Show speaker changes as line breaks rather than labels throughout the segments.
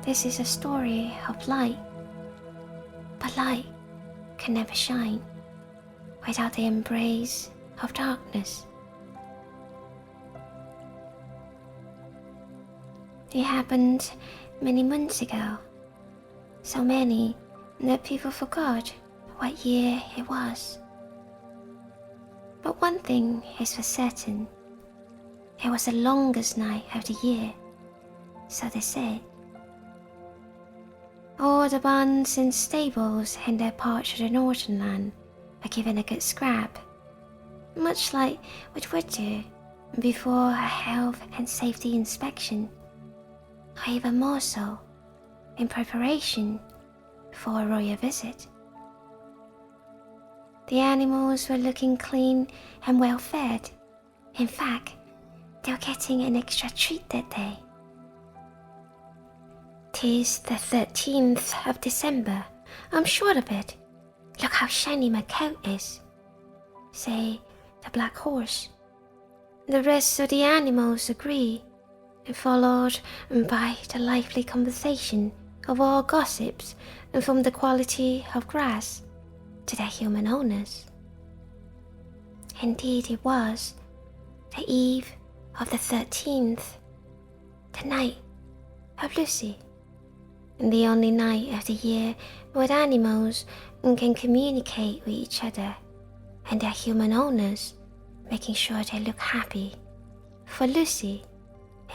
this is a story of light, but light can never shine without the embrace of darkness. It happened many months ago, so many that people forgot what year it was. But one thing is for certain, it was the longest night of the year, so they said. All the Buns and stables in their part of the northern land were given a good scrap, much like what would do before a health and safety inspection, or even more so in preparation for a royal visit. The animals were looking clean and well fed. In fact, they were getting an extra treat that day. "'Tis the 13th of December, I'm sure of it. Look how shiny my coat is," say the black horse. The rest of the animals agree, followed by the lively conversation of all gossips from the quality of grass to their human owners. Indeed it was the eve of the 13th, the night of Lucy, and the only night of the year when animals can communicate with each other and their human owners, making sure they look happy, for Lucy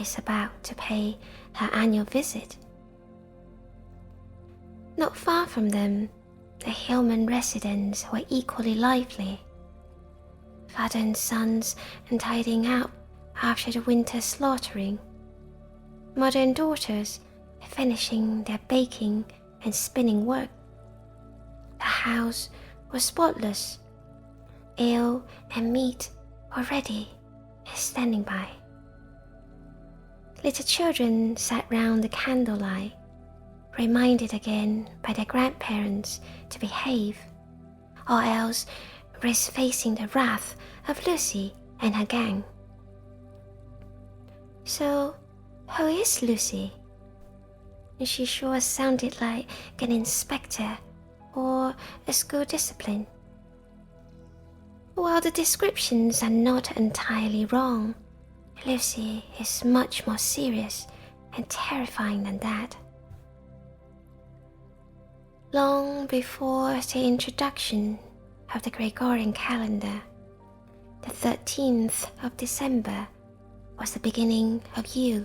is about to pay her annual visit. Not far from them, the human residents were equally lively. Father and sons tidying up after the winter slaughtering. Mother and daughters finishing their baking and spinning work. The house was spotless. Ale and meat were ready and standing by. Little children sat round the candlelight, reminded again by their grandparents to behave, or else risk facing the wrath of Lucy and her gang. So, who is Lucy? She sure sounded like an inspector or a school discipline. While the descriptions are not entirely wrong, Lucy is much more serious and terrifying than that. Long before the introduction of the Gregorian calendar, the 13th of December was the beginning of Yule.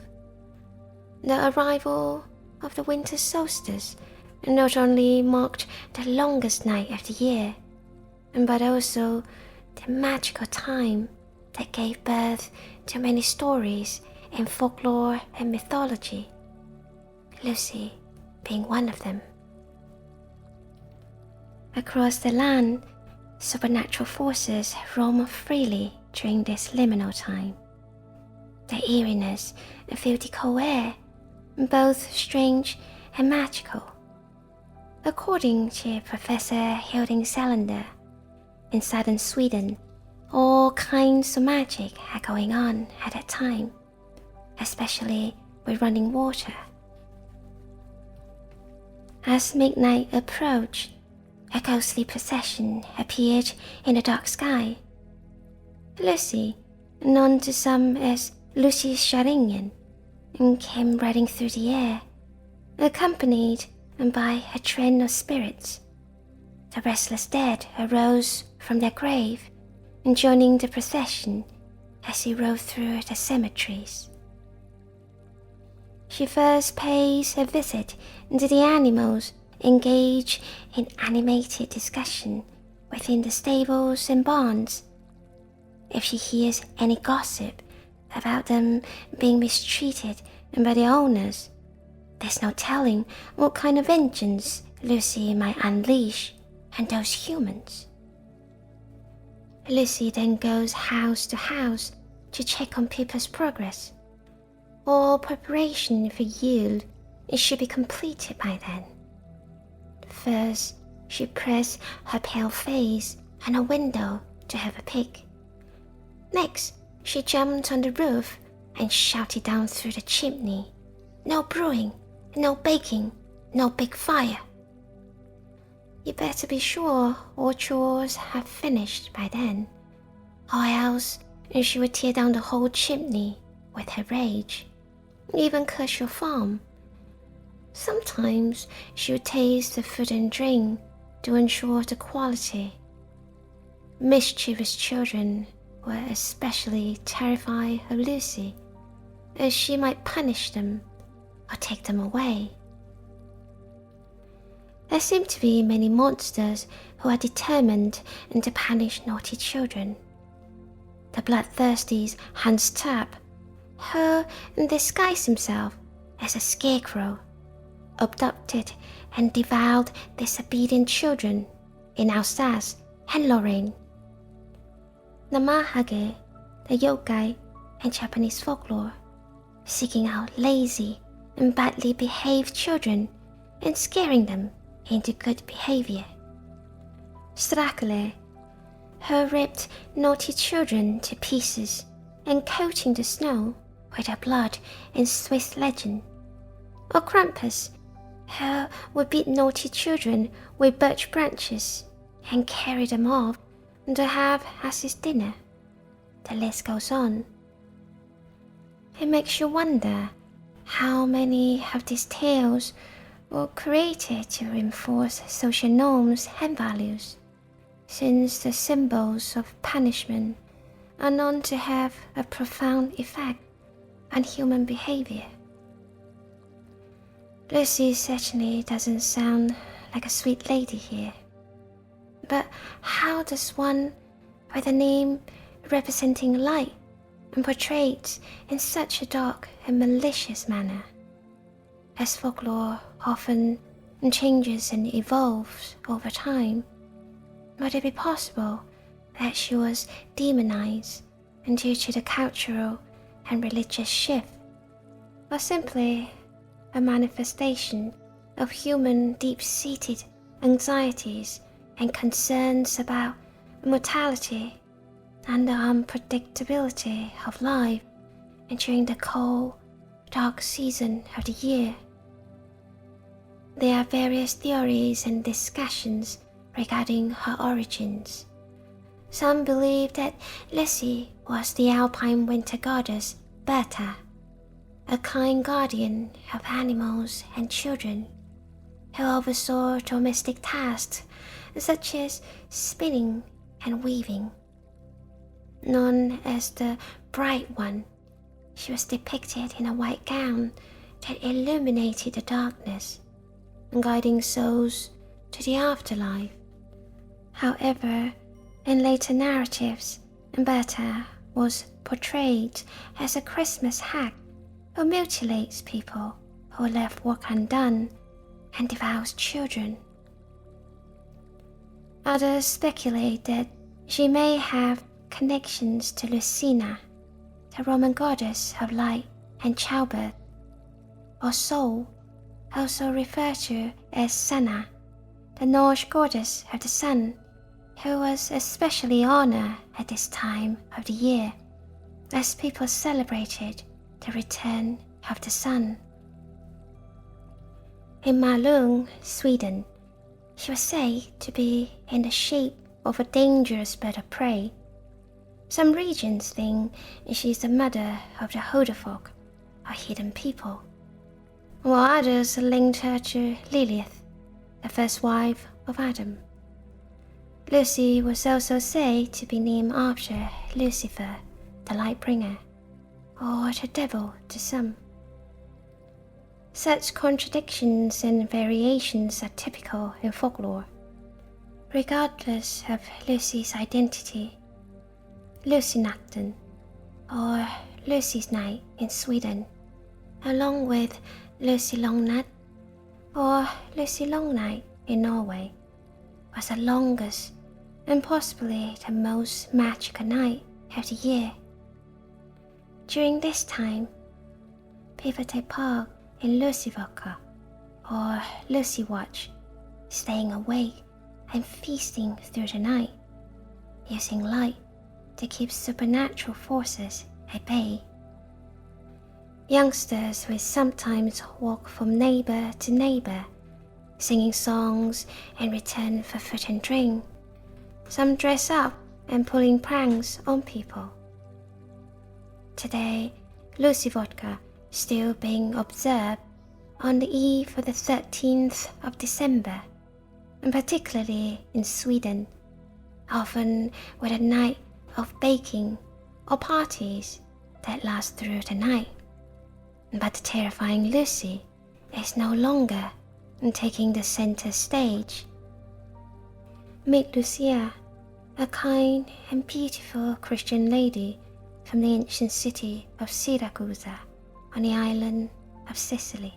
The arrival of the Winter Solstice not only marked the longest night of the year, but also the magical time that gave birth to many stories in folklore and mythology, Lucy being one of them. Across the land, supernatural forces roam freely during this liminal time. The eeriness filled the cold air, both strange and magical. According to Professor Hilding Salander, in southern Sweden, all kinds of magic are going on at that time, especially with running water. As midnight approached, a ghostly procession appeared in the dark sky. Lucy, known to some as Luciadagen, came riding through the air, accompanied by a train of spirits. The restless dead arose from their grave, joining the procession as he rode through the cemeteries. She first pays a visit to the animals engaged in animated discussion within the stables and barns. If she hears any gossip about them being mistreated by the owners, there's no telling what kind of vengeance Lucy might unleash on those humans. Lucy then goes house to house to check on people's progress. All preparation for Yule should be completed by then. First, she pressed her pale face on a window to have a peek. Next, she jumped on the roof and shouted down through the chimney, "No brewing, no baking, no big fire. You better be sure all chores have finished by then, or else she would tear down the whole chimney with her rage, even curse your farm. Sometimes she would taste the food and drink to ensure the quality. Mischievous children were especially terrified of Lucy, as she might punish them or take them away. There seem to be many monsters who are determined to punish naughty children. The bloodthirsty Hans Trapp, who disguised himself as a scarecrow, abducted and devoured disobedient children in Alsace and Lorraine. Namahage, the yokai in Japanese folklore, seeking out lazy and badly behaved children and scaring them into good behavior. Straggele, who ripped naughty children to pieces and coating the snow with their blood in Swiss legend. Or Krampus, who would beat naughty children with birch branches and carry them off to have as his dinner. The list goes on. It makes you wonder how many of these tales were created to reinforce social norms and values, since the symbols of punishment are known to have a profound effect on human behavior. Lucy certainly doesn't sound like a sweet lady here, but how does one with a name representing light and portrayed in such a dark and malicious manner? As folklore often changes and evolves over time, might it be possible that she was demonized due to the cultural and religious shift, or simply a manifestation of human deep-seated anxieties and concerns about mortality and the unpredictability of life during the cold, dark season of the year? There are various theories and discussions regarding her origins. Some believe that Lucy was the alpine winter goddess Berchta, a kind guardian of animals and children, who oversaw domestic tasks such as spinning and weaving. Known as the Bright One, she was depicted in a white gown that illuminated the darkness, guiding souls to the afterlife. However, in later narratives, Berchta was portrayed as a Christmas hag who mutilates people who left work undone and devours children. Others speculate that she may have connections to Lucina, the Roman goddess of light and childbirth, or Sol, also referred to as Sunna, the Norse goddess of the sun, who was especially honored at this time of the year, as people celebrated the return of the sun. In Malung, Sweden, she was said to be in the shape of a dangerous bird of prey. Some regions think she is the mother of the Huldufólk, or hidden people, while others linked her to Lilith, the first wife of Adam. Lucy was also said to be named after Lucifer, the light bringer, or the devil to some. Such contradictions and variations are typical in folklore. Regardless of Lucy's identity, lussenatten, or Lucy's Night in Sweden, along with Lussi Long Night, or Lussi Long Night in Norway, was the longest and possibly the most magical night of the year. During this time, people take part in lussevaka, or Lucy Watch, staying awake and feasting through the night, using light to keep supernatural forces at bay. Youngsters will sometimes walk from neighbor to neighbor, singing songs in return for food and drink. Some dress up and pulling pranks on people. Today, lussevaka is still being observed on the eve of the 13th of December, and particularly in Sweden, often with a night of baking or parties that last through the night. But the terrifying Lucy is no longer taking the center stage. Meet Lucia, a kind and beautiful Christian lady from the ancient city of Syracuse on the island of Sicily.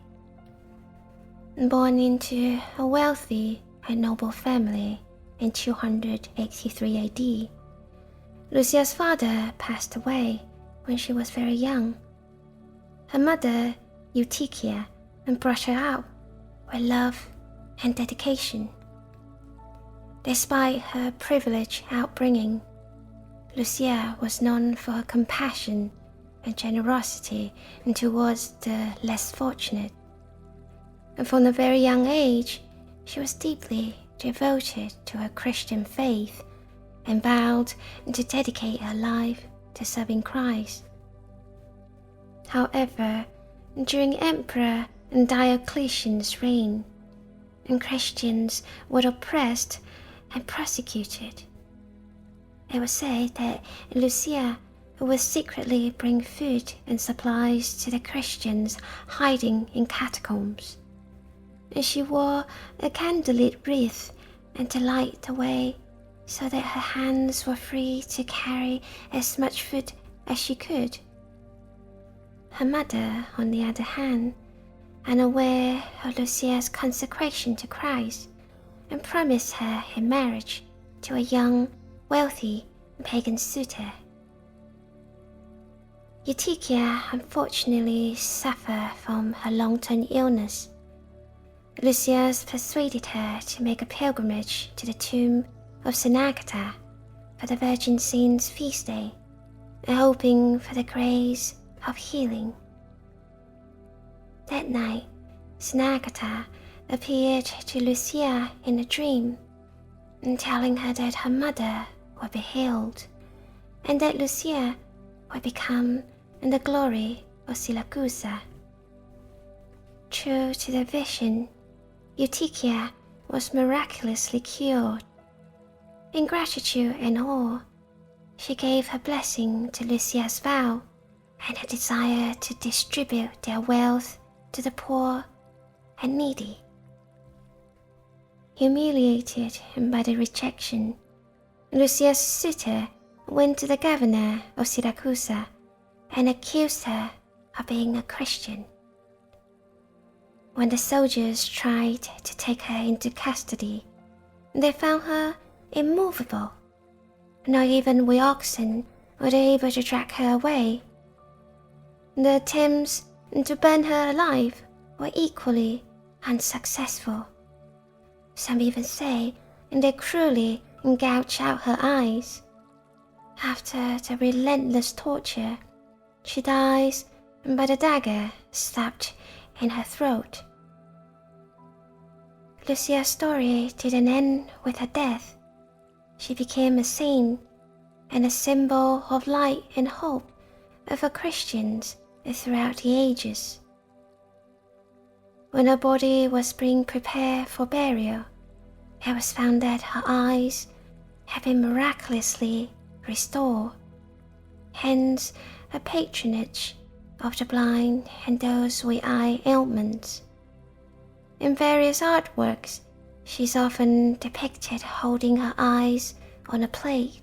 Born into a wealthy and noble family in 283 AD, Lucia's father passed away when she was very young. Her mother, Eutychia, brought her up with love and dedication. Despite her privileged upbringing, Lucia was known for her compassion and generosity towards the less fortunate. And from a very young age, she was deeply devoted to her Christian faith and vowed to dedicate her life to serving Christ. However, during Emperor Diocletian's reign, Christians were oppressed and persecuted. It was said that Lucia would secretly bring food and supplies to the Christians hiding in catacombs. She wore a candlelit wreath to light the way so that her hands were free to carry as much food as she could. Her mother, on the other hand, unaware of Lucia's consecration to Christ, promised her in marriage to a young, wealthy pagan suitor. Eutychia unfortunately suffered from her long-term illness. Lucius persuaded her to make a pilgrimage to the tomb of Sunna for the Virgin Saint's feast day, hoping for the grace of healing. That night, Sunna appeared to Lucia in a dream, telling her that her mother would be healed, and that Lucia would become the glory of Syracuse. True to the vision, Eutychia was miraculously cured. In gratitude and awe, she gave her blessing to Lucia's vow and her desire to distribute their wealth to the poor and needy. Humiliated by the rejection, Lucia's suitor went to the governor of Syracuse and accused her of being a Christian. When the soldiers tried to take her into custody, they found her immovable. Not even we oxen were able to drag her away. The attempts to burn her alive were equally unsuccessful. Some even say they cruelly gouged out her eyes. After the relentless torture, she dies by the dagger stabbed in her throat. Lucia's story didn't end with her death. She became a saint and a symbol of light and hope for Christians throughout the ages. When her body was being prepared for burial, it was found that her eyes had been miraculously restored, hence her patronage of the blind and those with eye ailments. In various artworks, she is often depicted holding her eyes on a plate,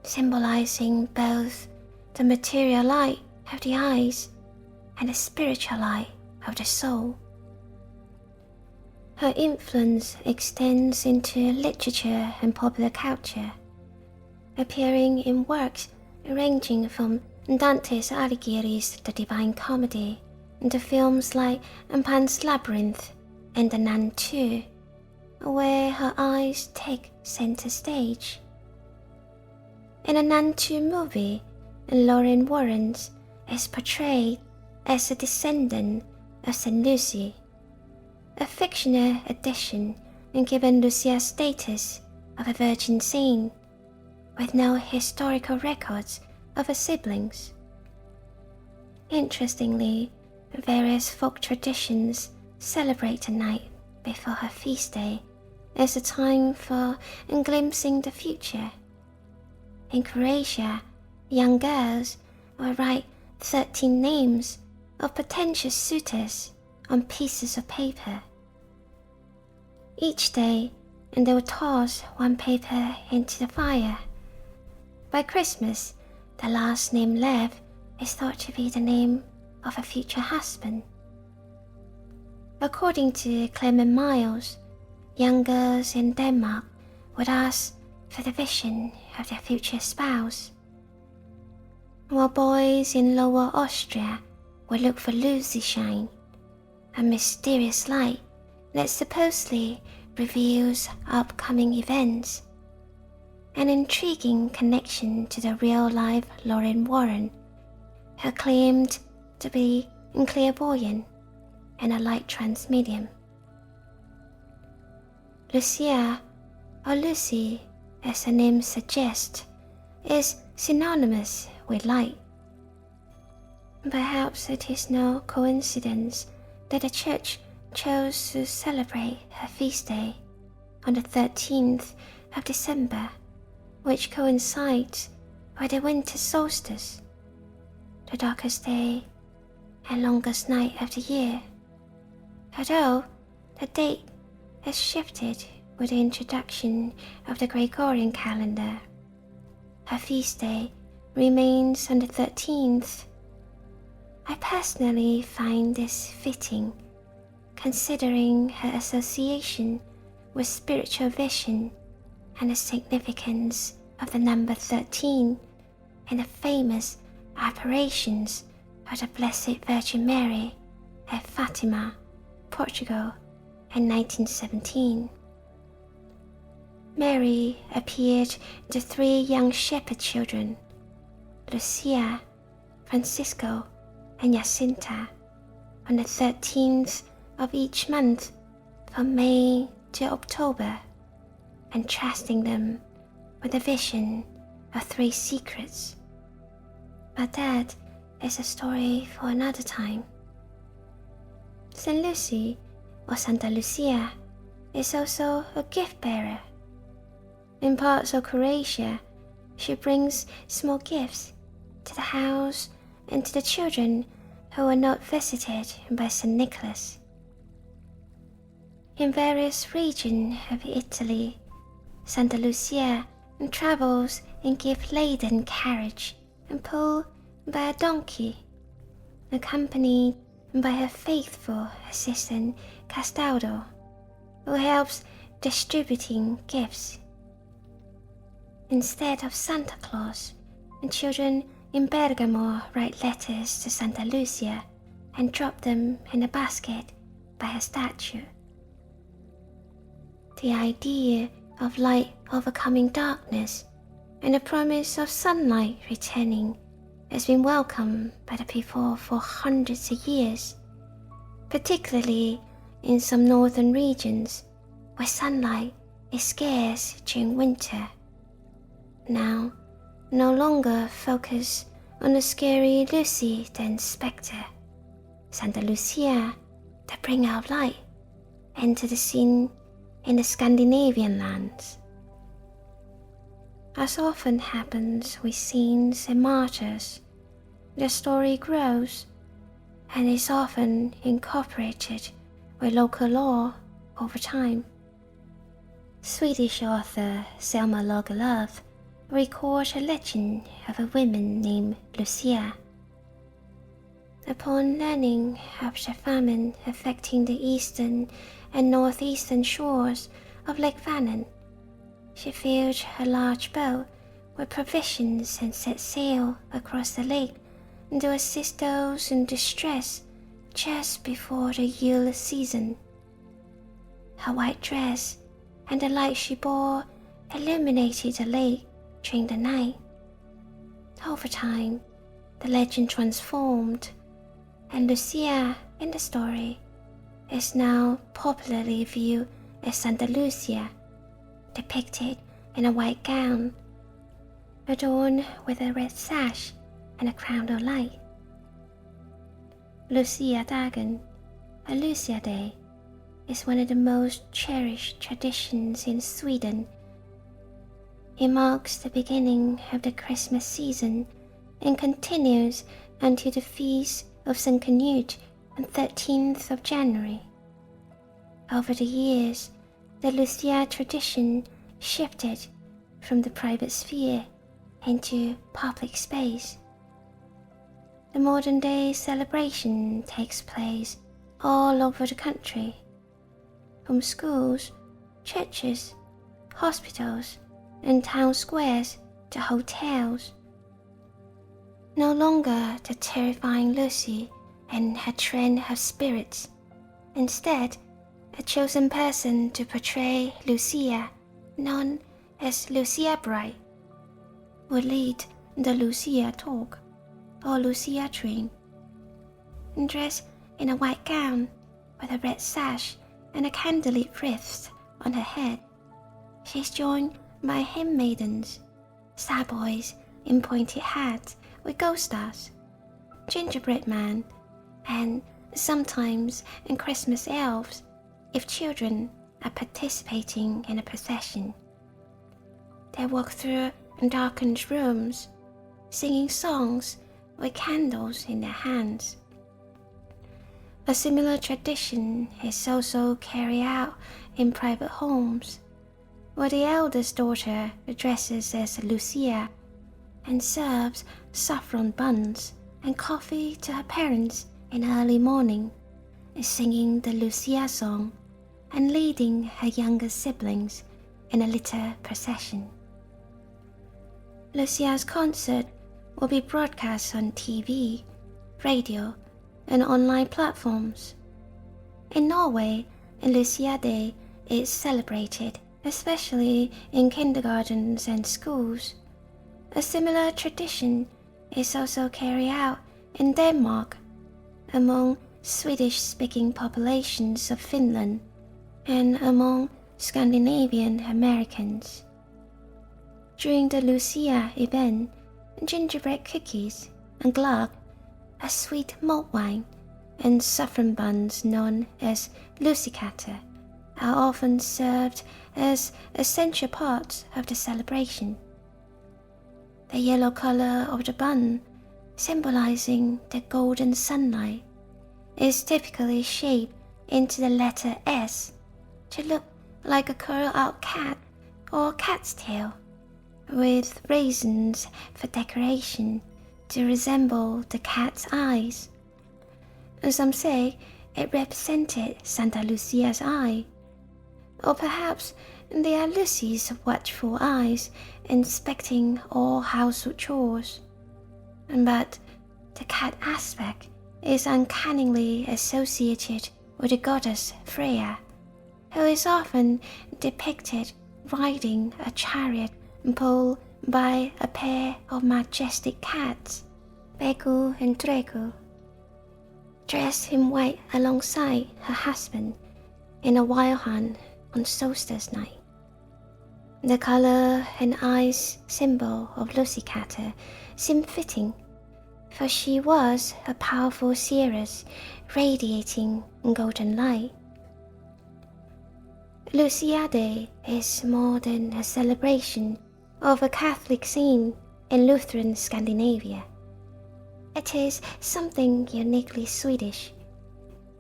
symbolizing both the material light of the eyes and the spiritual light of the soul. Her influence extends into literature and popular culture, appearing in works ranging from Dante's Alighieri's The Divine Comedy to films like Pan's Labyrinth and The Nun 2, where her eyes take center stage. In a Nun 2 movie, Lauren Warren is portrayed as a descendant of St. Lucy, a fictional addition and given Lucia's status of a virgin saint, with no historical records of her siblings. Interestingly, various folk traditions celebrate the night before her feast day as a time for glimpsing the future. In Croatia, young girls will write 13 names of potential suitors on pieces of paper. Each day, they will toss one paper into the fire. By Christmas, the last name left is thought to be the name of a future husband. According to Clement Miles, young girls in Denmark would ask for the vision of their future spouse, while boys in Lower Austria would look for Luciadagen, a mysterious light that supposedly reveals upcoming events, an intriguing connection to the real-life Lorraine Warren, who claimed to be clairvoyant and a light transmedium. Lucia, or Lucy, as the name suggests, is synonymous with light. Perhaps it is no coincidence that the church chose to celebrate her feast day on the 13th of December, which coincides with the Winter Solstice, the darkest day and longest night of the year, although the date has shifted with the introduction of the Gregorian calendar. Her feast day remains on the 13th. I personally find this fitting, considering her association with spiritual vision and the significance of the number 13 in the famous Apparitions of the Blessed Virgin Mary at Fatima, Portugal in 1917. Mary appeared to 3 young shepherd children, Lucia, Francisco, and Jacinta, on the 13th of each month from May to October, entrusting them with a vision of 3 secrets. But that is a story for another time. St. Lucy, or Santa Lucia, is also a gift bearer. In parts of Croatia, she brings small gifts to the house and to the children who are not visited by St. Nicholas. In various regions of Italy, Santa Lucia travels in gift-laden carriage and pulled by a donkey, accompanied by her faithful assistant Castaldo, who helps distributing gifts. Instead of Santa Claus, children in Bergamo write letters to Santa Lucia and drop them in a basket by her statue. The idea of light overcoming darkness and the promise of sunlight returning has been welcomed by the people for hundreds of years, particularly in some northern regions where sunlight is scarce during winter. Now, no longer focus on the scary Luciadagen spectre, Santa Lucia, the bringer of light, enter the scene in the Scandinavian lands. As often happens with saints and martyrs, the story grows and is often incorporated with local law over time. Swedish author Selma Lagerlöf records a legend of a woman named Lucia. Upon learning of the famine affecting the eastern and northeastern shores of Lake Vannon, she filled a large boat with provisions and set sail across the lake to assist those in distress just before the Yule season. Her white dress and the light she bore illuminated the lake during the night. Over time, the legend transformed, and Lucia in the story is now popularly viewed as Santa Lucia, depicted in a white gown, adorned with a red sash and a crown of light. Luciadagen, a Lucia Day, is one of the most cherished traditions in Sweden. It marks the beginning of the Christmas season and continues until the feast of St. Canute on 13th of January. Over the years, the Lucia tradition shifted from the private sphere into public space. The modern day celebration takes place all over the country, from schools, churches, hospitals, and town squares to hotels. No longer the terrifying Lucy and her train of spirits. Instead, a chosen person to portray Lucia, known as Lucia Bride, would lead the Lucia talk or Lucia train. Dressed in a white gown with a red sash and a candlelit wreath on her head, she's joined by handmaidens, starboys in pointed hats with gold stars, gingerbread man, and sometimes in Christmas elves if children are participating in a procession. They walk through darkened rooms, singing songs with candles in their hands. A similar tradition is also carried out in private homes, where the eldest daughter dresses as Lucia and serves saffron buns and coffee to her parents in early morning, singing the Lucia song and leading her younger siblings in a little procession. Lucia's concert will be broadcast on TV, radio, and online platforms. In Norway, Lucia Day is celebrated, especially in kindergartens and schools. A similar tradition is also carried out in Denmark, among Swedish-speaking populations of Finland, and among Scandinavian Americans. During the Lucia event, gingerbread cookies and glögg, a sweet malt wine, and saffron buns known as lussenatten are often served as essential parts of the celebration. The yellow color of the bun, symbolizing the golden sunlight, is typically shaped into the letter S to look like a curled-out cat or cat's tail, with raisins for decoration to resemble the cat's eyes. Some say it represented Santa Lucia's eye, or perhaps they are Lucy's watchful eyes inspecting all household chores. But the cat aspect is uncannily associated with the goddess Freya, who is often depicted riding a chariot pulled by a pair of majestic cats, Beggu and Dreggu, dressed in white alongside her husband in a wild hunt on solstice night. The color and eyes symbol of Lussenatten seemed fitting, for she was a powerful seeress radiating golden light. Lucia Day is more than a celebration of a Catholic scene in Lutheran Scandinavia. It is something uniquely Swedish,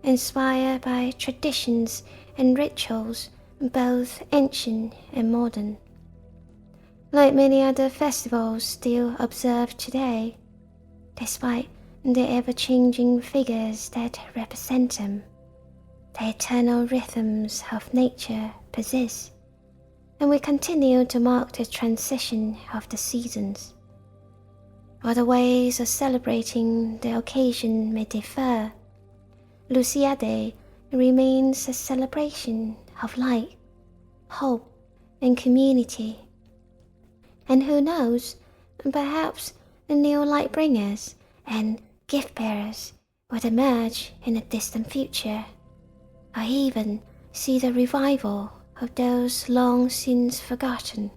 inspired by traditions and rituals both ancient and modern. Like many other festivals still observed today, despite the ever-changing figures that represent them, the eternal rhythms of nature persist, and we continue to mark the transition of the seasons. While the ways of celebrating the occasion may differ, Lucia Day remains a celebration of light, hope, and community. And who knows, perhaps the new light bringers and gift bearers would emerge in a distant future, or even see the revival of those long since forgotten